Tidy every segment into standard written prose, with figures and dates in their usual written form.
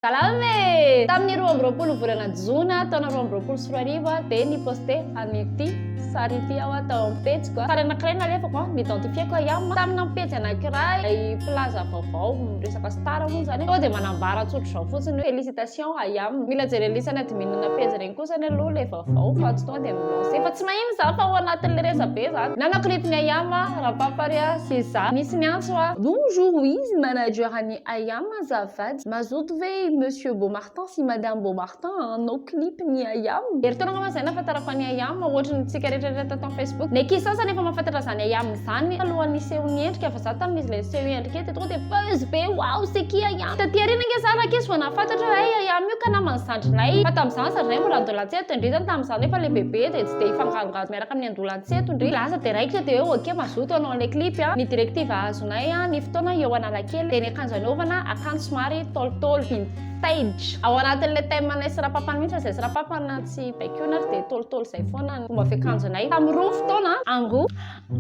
Salame! Tamin'ny 20 volana Jona taona 2024 dia niposte an'ity sary ity aho atao amin'ny pejiko. Sary anankiray nalefako nidentifieko ihany tamina pejy anankiray plaza vaovao resaka star moa zany. Tonga dia manambara tsotra izao fotsiny hoe félicitation ihany. Mila jerelisana adminina pejy regny kosa ny aloha le vaovao fa tsy tonga dia milance fa tsy magnino za fa ao anatin'le resabe zany. Nanaclipny Ayama rapaparia sy za nisy ny antso bonjour oui manager any Ayama azafady mazoto ve Monsieur Beaumartin si Madame Beaumartin anao clip ny Ayama. Eritona ngama zay nafatarako ny Ayama ohatrany tsika rehetrarehetra tato Facebook. Ny ankizy sasany efa mahafantatra zany Ayama zany alohan'ny iseho ny endrika fa za tamin'izy le iseho endrika eto tonga dia buzz be wow c'est qui Ayama. Taty arina nge zany ankizy vao nafantatra hoe Ayama io ka namany zandrinay fa tamin'izany zandrinay mbola andolan-tseto indri zany tamin'izany efa le bebe dia tsy dia ifangarongazo miaraka amin'ny andolan-tseto indri lasa dia raikitra dia hoe ok mazoto anao le clip ny directive azonay ny fotoana eo analakely dia ny akanjo anaovana akanjo somary tolotolo vintage ao anatin'le thème anay sy rapapany mihitsy fa zay sy rapapana tsy baikonary dia tolotolo zay foana ny fomba fiakanjonay tamin'ny roa fotoana ango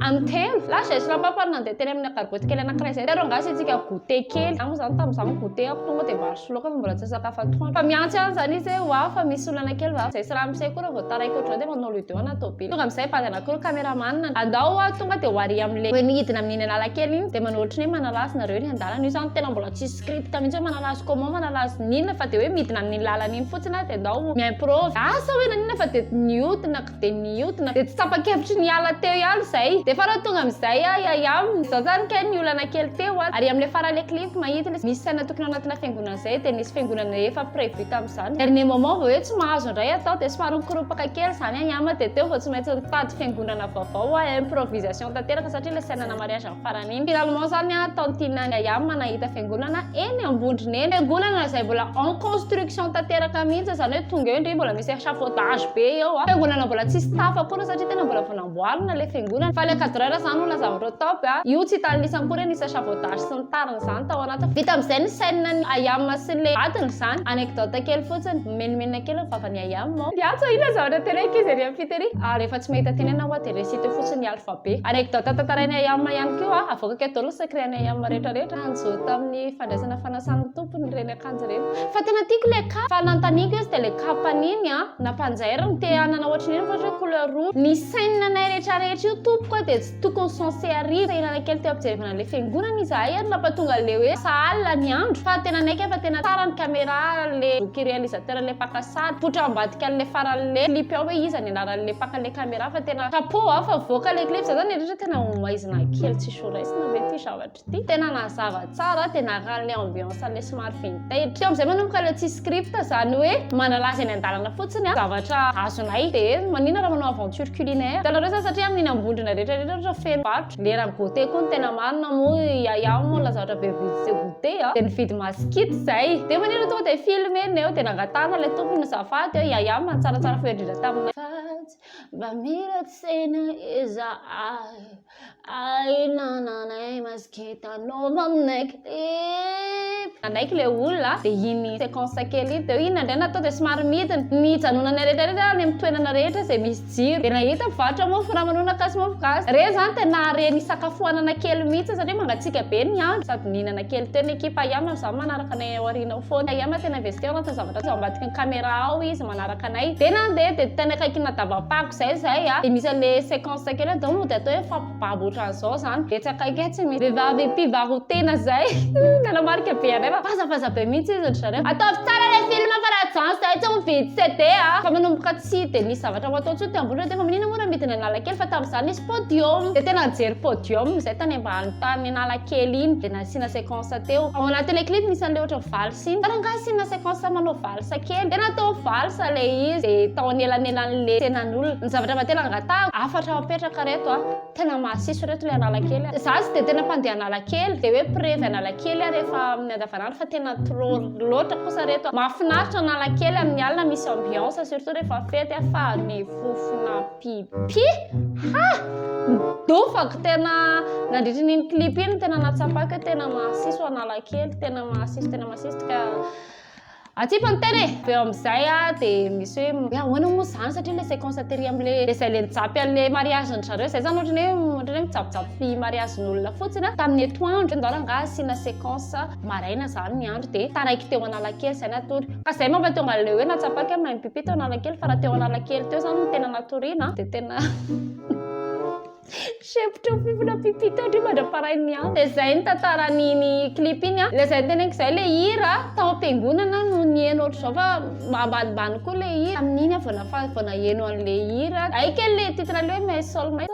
amin'ny telo lasa zay sy rapapana nandeha teny amin'ny akarboty kely anankiray zay tero angasy itsika goûter kely amo zany tamin'izany goûter ako tonga dia vary sy laoka fa mbola tsy sakafo atoandro fa miantsy ihany zany izy hoe wa fa misy olana kely va zay sy raha misay koa raha vao taraiky ohatrany dia manao le deux anatao pily tonga amin'izay pady anankiroa caméraman andao tonga dia hoary amin'le hoe nidina amin'iny analakely iny dia manao ohatrany hoe manalazy nareo ny andalana io zany tena mbola tsy script mihitsy hoe manalazy comment manalazy ninona fa dia hoe midina amin'ny lalana iny fotsiny dia andao miimprove asa hoe nanina fa dia niotona dia niotona dia tsy tsapa-kevitry niala teo ihany zay dia fa raha tonga amin'izay Ayama zao zany ke ny olana kely teo ary amin'le farale clip mahita misy saina tokony anatina fiangonana zay dia nisy fiangonana efa prévu tamin'izany ary ny moment hoe tsy mahazo indray atao dia somary mikoropaka kely zany Ayama dia teo vao tsy maintsy nitady fiangonana vaovao improvisation tanteraka satria le sainana mariage amin'ny farany iny finalement zany tantinany Ayama nahita fiangonana eny ambondriny eny fiangonana zay mbola en construction tanteraka mihitsy zany hoe tonga eo ndry mbola misy échafaudage be eo fiangonana mbola tsy staff akory satria tena mbola vao namboarina le fiangonana fa le cadreur zany olona zavatra top io tsy talinisany kory nisy échafaudage sy ny tariny zany tao anaty vita amin'izay ny sainina ny Ayama sy le adiny zany anecdote kely fotsiny menimena kely vavany Ayama miatso ina zavatra tena ikizy ary amin'ny fitery rehefa tsy mahita tenena hoa dia resite fotsiny alphabet anecdote tantarainy Ayama ihany koa avoaka keto aloha secret ny Ayama rehetrarehetra anjo tamin'ny fandraisana fanasana tompony reny akanjo reny fa tena tiako le cap fa nantaniko izy dia le capaniny nampanjairiny te anana ohatrany iny fa couleur rouge ny sainina nay rehetrarehetra io tompoko dia tsy tokony censé arrive sainana kely teo ampijerevana le fiangonana izahay nampatonga le hoe sahala ny andro fa tena naika fa tena tsara ny caméra le boky réalisateur le paka sary potra ambadika le faran'le clip ao hoe iza ny anaran'le paka le caméra fa tena chapeau fa voaka le clip zany rehetra tena maizina kely tsy soraisina ve ty zavatra ty tena nazava tsara tena rahan'le ambiance le somary vintage teo amin'izay manomboka le tsy script zany hoe manalaza eny an-dalana fotsiny zavatra azonay dia manina raha manao aventure culinaire talareo zany satria amin'iny ambondrina rehetrarehetra ohatra feno barotra le raha goûter koa ny tena marina moa Ayama la zavatra be vidy goûter dia nividy maskity zay dia manina tonga dia filme eo dia nangatana le tompony zafady Ayama tsaratsara foedrindra tamina mba mira tsena iza ay nananay maskita anova aminay clip anaiky le olona dia iny séquence kely iny dia iny indray natao dia somary midina ny janonana rehetrarehetra ny amin'ny toenana rehetra izay misy jiro dia nahita mivarotra mofo ramanonaka sy mofogasy re zany tena reny isakafoanana kely mihitsy satria mangatsika be ny andro sady nihinana kely teo ny ekipa Ayama zany manaraka anay ao aoriana ao foana Ayama tena investir anatin'ny zavatra zao ambadika ny caméra ao izy manaraka anay dia nandeha dia tena akaiky nadavapako zay dia misy le séquence kely donc no dia atao hoe fampibabo ohatran'izao zany dia tsy akaiky tsy misy vehivavy mpivarotena zay nanamarika be anay fa fazafaza be mihitsy izy ohatrany ataovy tsara le film fa raha zany zay tsy mividy CD fa manomboka tsy dia nisy zavatra ho atao tsoa dia ambonina dia fa manina moa raha midina analakely fa tamin'izany nisy podium dia tena nijery podium zay tany ambany tany analakely iny dia nasiana séquence teo ao anatin'le clip nisy an'le ohatra valse iny tarangasiana séquence manao valse kely dia natao valse le izy dia tao anelanelan'le tenan'olona ny zavatra matena angatahako afatra mapetraka reto tena mahasiso reto le analakely za sy dia tena mpandeha analakely dia hoe prévy analakely rehefa amin'ny andavanandro fa tena trop loatra kosa reto mahafinaritra analakely amin'ny alina misy ambiance surtout rehefa fety fa ny fofona pipi dofako tena nandritry n'iny clip iny tena natsapako tena mahasiso analakely tena mahasiso ka aty panteny aveo am'izay dia misy hoe ahoana moa zany satria le séquence tery am'le izay le nijapy an'le mariage ndrareo zay zany ohatrany hoe mitsapitsapy mariage n'olona fotsiny tamin'ny etoandro ndoranga asina séquence maraina zany ny andro dia taraiky teo Analakely zay natory ka zay mampa tonga le hoe natsapaka mahay pipi teo Analakely fa raha teo Analakely teo zany tena natoriana dia tena Sheptra fifina pipi teo ndry mandraparainy andro dia zay ny tantaran'iny clip iny le zay teneniko zay le hira tao am-piangonana no nihaino ohatry zao fa ambanimbany koa le hira amin'iny vao naheno an'le hira aikely le titre le hoe mais solmay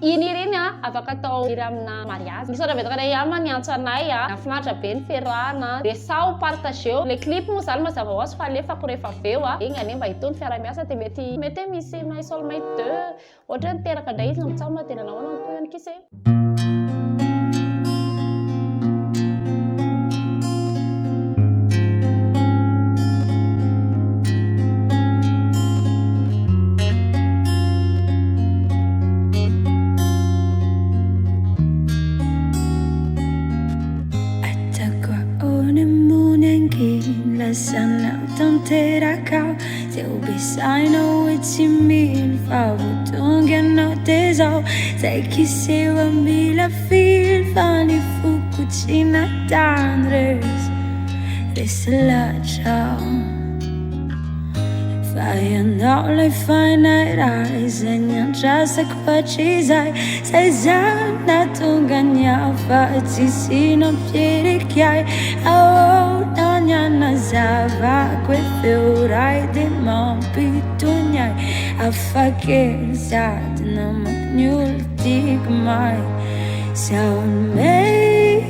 iny hira iny afaka atao hira amina mariage misaotra vetaka ilay ama ny antso anay nafinaritra be ny fiarahana dia sao partageo le clip moa zany mazava ho azy fa alefako rehefa aveo iny ane mba hitony fiara-miasa dia mety misy my solmay 2 ohatra niteraka indray izy namitsama tena nahoana ny toy any kise Sana tanterakau Teu besai no itimil Favutunga no tesau Sei que seu amila fil Fani fukuchina tandres Risala chau Faiandola finite eyes And yan chasa kwachizai Sei zana tunganya Fatisino pierikiai Nana zava kwefeurai de mampitunyai afakelsat na magnyultig mai saunmei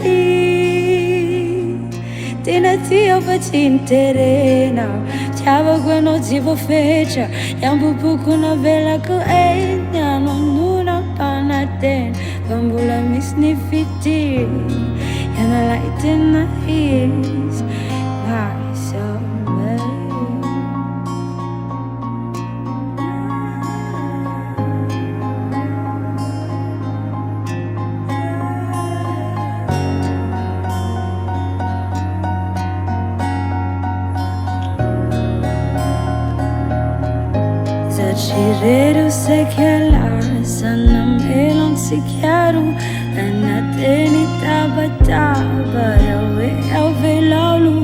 tinatia fatinterena tiava gweno zivo fecha yambupuku na vela ko nyano nuna panaten bambula misnifiti yana lighten his Zacireiro se chiala sana melon si chiaro Ana teni taba yawe avelaulu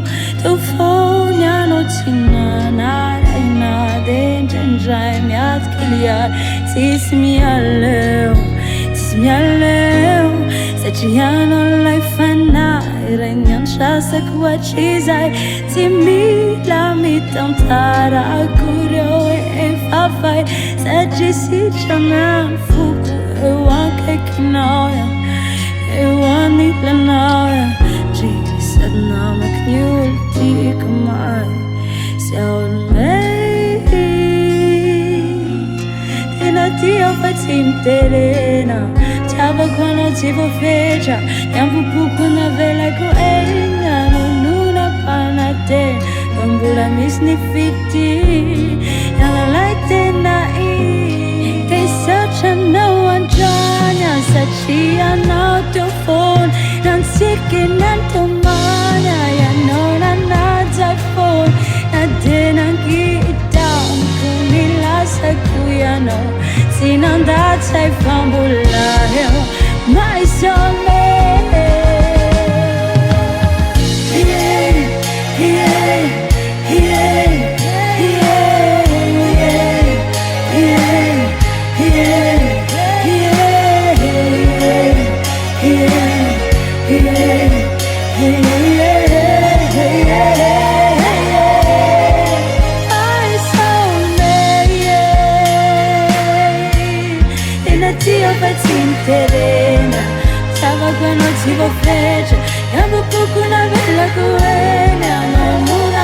tu fogna no tinana ina denjai miat kiliar tismialeu Saciano life ana irenyan chasa kwachizai timila mitantara kurio e fafai Sajisi chanan fuku ewanke kinoya Ewani lanaya Jisad na maknyulti kamay Saunmei Tinatia fatinterena Tava quando tipo fecha Yampupuku na vela ko no nuna panate Bambula misnifiti Yana like na They search and no one join Sachia no to phone Nansiki nantomana Ya no na phone Na dinangita Kunila sa kuyano Sinandat say fambula My soulmate Terena, stava quando si va fece, e un po' una bella cuena, non